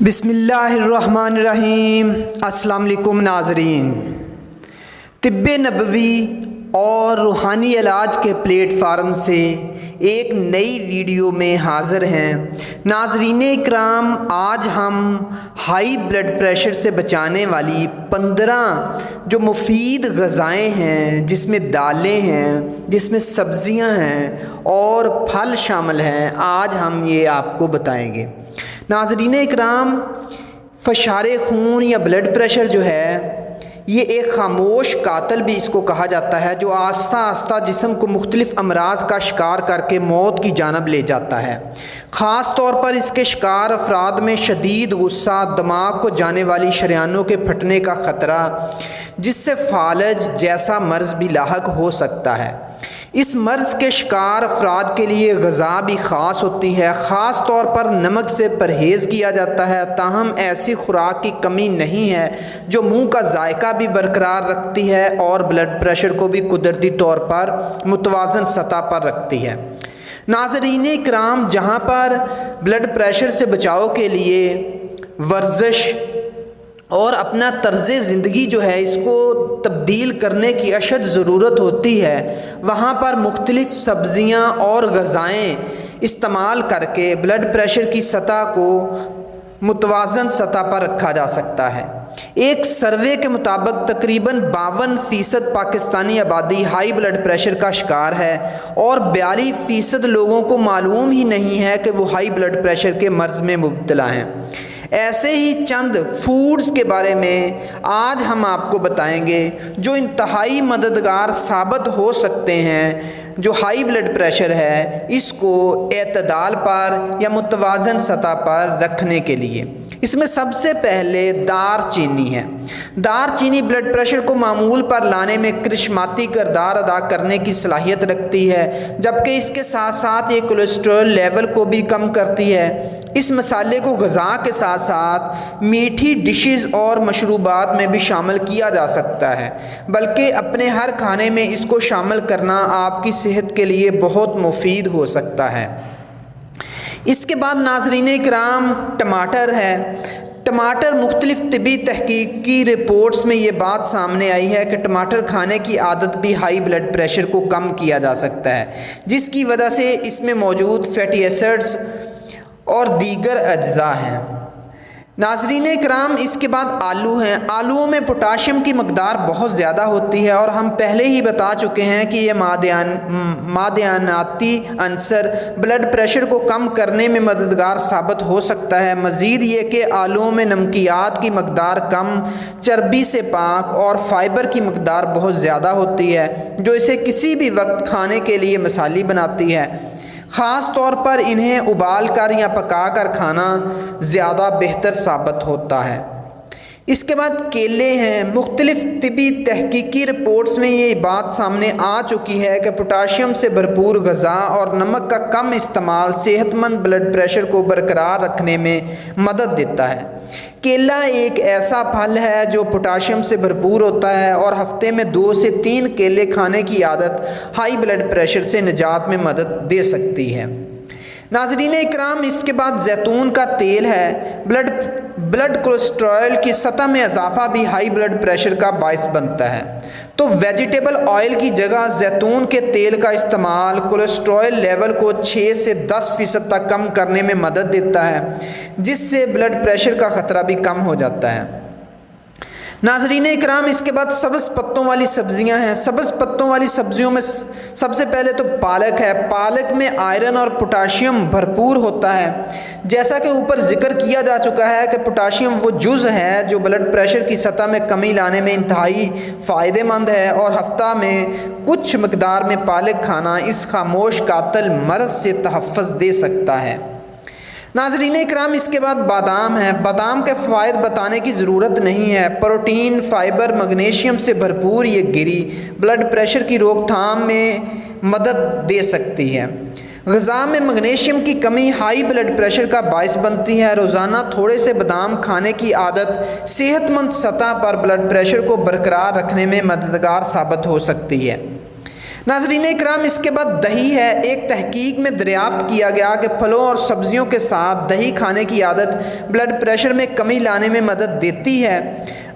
بسم اللہ الرحمن الرحیم۔ السلام علیکم ناظرین، طب نبوی اور روحانی علاج کے پلیٹ فارم سے ایک نئی ویڈیو میں حاضر ہیں۔ ناظرین اکرام، آج ہم ہائی بلڈ پریشر سے بچانے والی 15 جو مفید غذائیں ہیں، جس میں دالیں ہیں، جس میں سبزیاں ہیں اور پھل شامل ہیں، آج ہم یہ آپ کو بتائیں گے۔ ناظرین اکرام، فشار خون یا بلڈ پریشر جو ہے، یہ ایک خاموش قاتل بھی اس کو کہا جاتا ہے، جو آہستہ آہستہ جسم کو مختلف امراض کا شکار کر کے موت کی جانب لے جاتا ہے۔ خاص طور پر اس کے شکار افراد میں شدید غصہ، دماغ کو جانے والی شریانوں کے پھٹنے کا خطرہ، جس سے فالج جیسا مرض بھی لاحق ہو سکتا ہے۔ اس مرض کے شکار افراد کے لیے غذا بھی خاص ہوتی ہے، خاص طور پر نمک سے پرہیز کیا جاتا ہے، تاہم ایسی خوراک کی کمی نہیں ہے جو منہ کا ذائقہ بھی برقرار رکھتی ہے اور بلڈ پریشر کو بھی قدرتی طور پر متوازن سطح پر رکھتی ہے۔ ناظرین اکرام، جہاں پر بلڈ پریشر سے بچاؤ کے لیے ورزش اور اپنا طرز زندگی جو ہے اس کو تبدیل کرنے کی اشد ضرورت ہوتی ہے، وہاں پر مختلف سبزیاں اور غذائیں استعمال کر کے بلڈ پریشر کی سطح کو متوازن سطح پر رکھا جا سکتا ہے۔ ایک سروے کے مطابق تقریباً 52% پاکستانی آبادی ہائی بلڈ پریشر کا شکار ہے اور 42% لوگوں کو معلوم ہی نہیں ہے کہ وہ ہائی بلڈ پریشر کے مرض میں مبتلا ہیں۔ ایسے ہی چند فوڈز کے بارے میں آج ہم آپ کو بتائیں گے جو انتہائی مددگار ثابت ہو سکتے ہیں، جو ہائی بلڈ پریشر ہے اس کو اعتدال پر یا متوازن سطح پر رکھنے کے لیے۔ اس میں سب سے پہلے دار چینی ہے۔ دار چینی بلڈ پریشر کو معمول پر لانے میں کرشماتی کردار ادا کرنے کی صلاحیت رکھتی ہے، جبکہ اس کے ساتھ ساتھ یہ کولیسٹرول لیول کو بھی کم کرتی ہے۔ اس مسالے کو غذا کے ساتھ ساتھ میٹھی ڈشز اور مشروبات میں بھی شامل کیا جا سکتا ہے، بلکہ اپنے ہر کھانے میں اس کو شامل کرنا آپ کی صحت کے لیے بہت مفید ہو سکتا ہے۔ اس کے بعد ناظرین اکرام، ٹماٹر ہے۔ ٹماٹر، مختلف طبی تحقیقی رپورٹس میں یہ بات سامنے آئی ہے کہ ٹماٹر کھانے کی عادت بھی ہائی بلڈ پریشر کو کم کیا جا سکتا ہے، جس کی وجہ سے اس میں موجود فیٹی ایسڈز اور دیگر اجزاء ہیں۔ ناظرین اکرام، اس کے بعد آلو ہیں۔ آلوؤں میں پوٹاشیم کی مقدار بہت زیادہ ہوتی ہے اور ہم پہلے ہی بتا چکے ہیں کہ یہ معدنیاتی عنصر بلڈ پریشر کو کم کرنے میں مددگار ثابت ہو سکتا ہے۔ مزید یہ کہ آلوؤں میں نمکیات کی مقدار کم، چربی سے پاک اور فائبر کی مقدار بہت زیادہ ہوتی ہے، جو اسے کسی بھی وقت کھانے کے لیے مثالی بناتی ہے۔ خاص طور پر انہیں ابال کر یا پکا کر کھانا زیادہ بہتر ثابت ہوتا ہے۔ اس کے بعد کیلے ہیں۔ مختلف طبی تحقیقی رپورٹس میں یہ بات سامنے آ چکی ہے کہ پوٹاشیم سے بھرپور غذا اور نمک کا کم استعمال صحت مند بلڈ پریشر کو برقرار رکھنے میں مدد دیتا ہے۔ کیلا ایک ایسا پھل ہے جو پوٹاشیم سے بھرپور ہوتا ہے اور ہفتے میں 2 سے 3 کیلے کھانے کی عادت ہائی بلڈ پریشر سے نجات میں مدد دے سکتی ہے۔ ناظرین اکرام، اس کے بعد زیتون کا تیل ہے۔ بلڈ کولیسٹرول کی سطح میں اضافہ بھی ہائی بلڈ پریشر کا باعث بنتا ہے، تو ویجیٹیبل آئل کی جگہ زیتون کے تیل کا استعمال کولیسٹرول لیول کو 6 سے 10% تک کم کرنے میں مدد دیتا ہے، جس سے بلڈ پریشر کا خطرہ بھی کم ہو جاتا ہے۔ ناظرین اکرام، اس کے بعد سبز پتوں والی سبزیاں ہیں۔ سبز پتوں والی سبزیوں میں سب سے پہلے تو پالک ہے۔ پالک میں آئرن اور پوٹاشیم بھرپور ہوتا ہے۔ جیسا کہ اوپر ذکر کیا جا چکا ہے کہ پوٹاشیم وہ جز ہے جو بلڈ پریشر کی سطح میں کمی لانے میں انتہائی فائدہ مند ہے، اور ہفتہ میں کچھ مقدار میں پالک کھانا اس خاموش قاتل مرض سے تحفظ دے سکتا ہے۔ ناظرین اکرام، اس کے بعد بادام ہے۔ بادام کے فوائد بتانے کی ضرورت نہیں ہے۔ پروٹین، فائبر، میگنیشیم سے بھرپور یہ گری بلڈ پریشر کی روک تھام میں مدد دے سکتی ہے۔ غذا میں میگنیشیم کی کمی ہائی بلڈ پریشر کا باعث بنتی ہے۔ روزانہ تھوڑے سے بادام کھانے کی عادت صحت مند سطح پر بلڈ پریشر کو برقرار رکھنے میں مددگار ثابت ہو سکتی ہے۔ ناظرین اکرام اس کے بعد دہی ہے۔ ایک تحقیق میں دریافت کیا گیا کہ پھلوں اور سبزیوں کے ساتھ دہی کھانے کی عادت بلڈ پریشر میں کمی لانے میں مدد دیتی ہے۔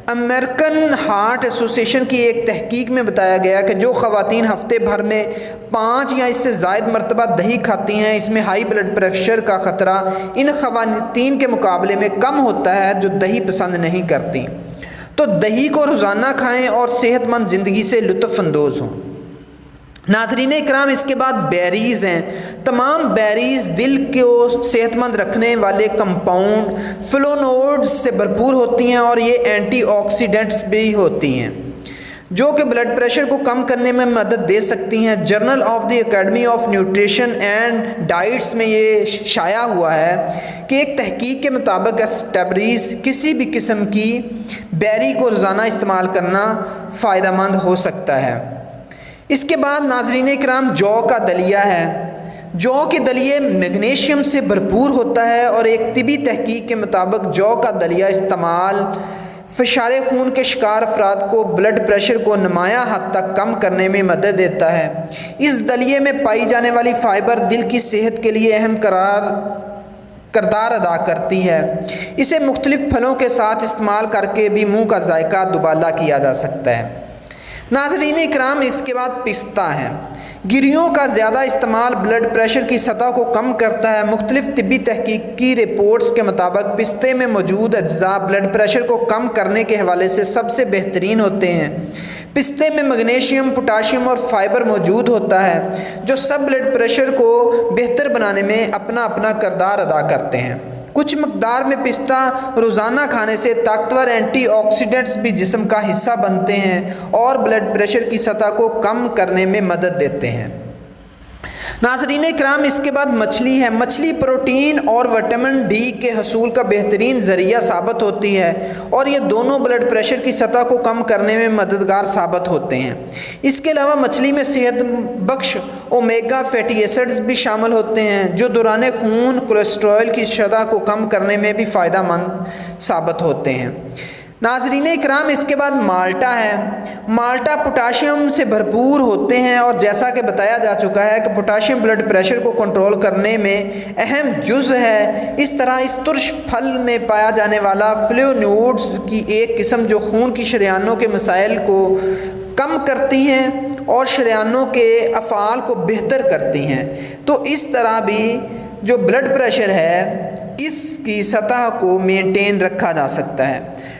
امریکن ہارٹ ایسوسی ایشن کی ایک تحقیق میں بتایا گیا کہ جو خواتین ہفتے بھر میں 5 یا اس سے زائد مرتبہ دہی کھاتی ہیں، اس میں ہائی بلڈ پریشر کا خطرہ ان خواتین کے مقابلے میں کم ہوتا ہے جو دہی پسند نہیں کرتی۔ تو دہی کو روزانہ کھائیں اور صحت مند زندگی سے لطف اندوز ہوں۔ ناظرین اکرام اس کے بعد بیریز ہیں۔ تمام بیریز دل کو صحت مند رکھنے والے کمپاؤنڈ فلونوڈز سے بھرپور ہوتی ہیں اور یہ اینٹی آکسیڈنٹس بھی ہوتی ہیں جو کہ بلڈ پریشر کو کم کرنے میں مدد دے سکتی ہیں۔ Journal of the academy of nutrition and dietetics میں یہ شائع ہوا ہے کہ ایک تحقیق کے مطابق اسٹرابیریز کسی بھی قسم کی بیری کو روزانہ استعمال کرنا فائدہ مند ہو سکتا ہے۔ اس کے بعد ناظرین اکرام جو کا دلیہ ہے۔ جو کے دلیے میگنیشیم سے بھرپور ہوتا ہے اور ایک طبی تحقیق کے مطابق جو کا دلیہ استعمال فشار خون کے شکار افراد کو بلڈ پریشر کو نمایاں حد تک کم کرنے میں مدد دیتا ہے۔ اس دلیے میں پائی جانے والی فائبر دل کی صحت کے لیے اہم کردار ادا کرتی ہے۔ اسے مختلف پھلوں کے ساتھ استعمال کر کے بھی منہ کا ذائقہ دوبالا کیا جا سکتا ہے۔ ناظرین اکرام اس کے بعد پستہ ہے۔ گریوں کا زیادہ استعمال بلڈ پریشر کی سطح کو کم کرتا ہے۔ مختلف طبی تحقیقی رپورٹس کے مطابق پستے میں موجود اجزاء بلڈ پریشر کو کم کرنے کے حوالے سے سب سے بہترین ہوتے ہیں۔ پستے میں میگنیشیم، پوٹاشیم اور فائبر موجود ہوتا ہے جو سب بلڈ پریشر کو بہتر بنانے میں اپنا کردار ادا کرتے ہیں۔ کچھ مقدار میں پستہ روزانہ کھانے سے طاقتور اینٹی آکسیڈنٹس بھی جسم کا حصہ بنتے ہیں اور بلڈ پریشر کی سطح کو کم کرنے میں مدد دیتے ہیں۔ ناظرین اکرام اس کے بعد مچھلی ہے۔ مچھلی پروٹین اور وٹامن ڈی کے حصول کا بہترین ذریعہ ثابت ہوتی ہے اور یہ دونوں بلڈ پریشر کی سطح کو کم کرنے میں مددگار ثابت ہوتے ہیں۔ اس کے علاوہ مچھلی میں صحت بخش اومیگا فیٹی ایسڈز بھی شامل ہوتے ہیں جو دوران خون کولیسٹرول کی شرح کو کم کرنے میں بھی فائدہ مند ثابت ہوتے ہیں۔ ناظرین اکرام اس کے بعد مالٹا ہے۔ مالٹا پوٹاشیم سے بھرپور ہوتے ہیں اور جیسا کہ بتایا جا چکا ہے کہ پوٹاشیم بلڈ پریشر کو کنٹرول کرنے میں اہم جزء ہے۔ اس طرح اس ترش پھل میں پایا جانے والا فلیونوڈز کی ایک قسم جو خون کی شریانوں کے مسائل کو کم کرتی ہیں اور شریانوں کے افعال کو بہتر کرتی ہیں، تو اس طرح بھی جو بلڈ پریشر ہے اس کی سطح کو مینٹین رکھا جا سکتا ہے۔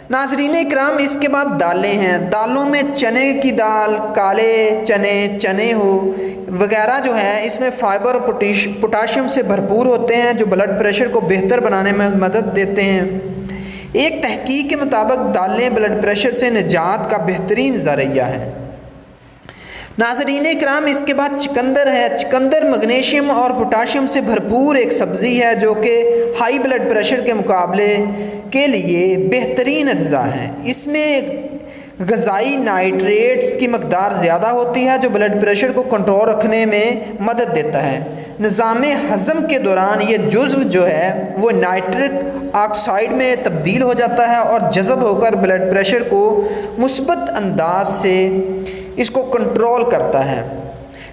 ناظرین اکرام اس کے بعد دالیں ہیں۔ دالوں میں چنے کی دال، کالے چنے ہو وغیرہ جو ہے اس میں فائبر اور پوٹاشیم سے بھرپور ہوتے ہیں جو بلڈ پریشر کو بہتر بنانے میں مدد دیتے ہیں۔ ایک تحقیق کے مطابق دالیں بلڈ پریشر سے نجات کا بہترین ذریعہ ہے۔ ناظرین اکرام اس کے بعد چقندر ہے۔ چقندر میگنیشیم اور پوٹاشیم سے بھرپور ایک سبزی ہے جو کہ ہائی بلڈ پریشر کے مقابلے کے لیے بہترین اجزاء ہیں۔ اس میں غذائی نائٹریٹس کی مقدار زیادہ ہوتی ہے جو بلڈ پریشر کو کنٹرول رکھنے میں مدد دیتا ہے۔ نظام ہضم کے دوران یہ جزو جو ہے وہ نائٹرک آکسائڈ میں تبدیل ہو جاتا ہے اور جذب ہو کر بلڈ پریشر کو مثبت انداز سے اس کو کنٹرول کرتا ہے۔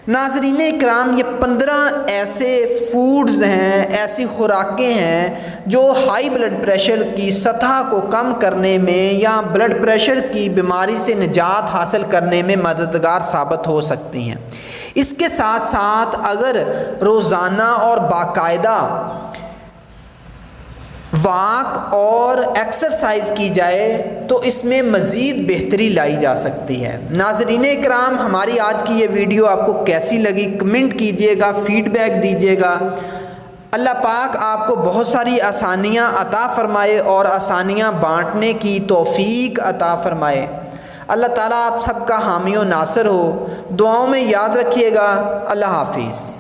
ناظرین اکرام یہ 15 ایسے فوڈز ہیں، ایسی خوراکیں ہیں جو ہائی بلڈ پریشر کی سطح کو کم کرنے میں یا بلڈ پریشر کی بیماری سے نجات حاصل کرنے میں مددگار ثابت ہو سکتی ہیں۔ اس کے ساتھ ساتھ اگر روزانہ اور باقاعدہ واک اور ایکسرسائز کی جائے تو اس میں مزید بہتری لائی جا سکتی ہے۔ ناظرین اکرام ہماری آج کی یہ ویڈیو آپ کو کیسی لگی کمنٹ کیجئے گا، فیڈ بیک دیجئے گا۔ اللہ پاک آپ کو بہت ساری آسانیاں عطا فرمائے اور آسانیاں بانٹنے کی توفیق عطا فرمائے۔ اللہ تعالیٰ آپ سب کا حامی و ناصر ہو۔ دعاؤں میں یاد رکھیے گا۔ اللہ حافظ۔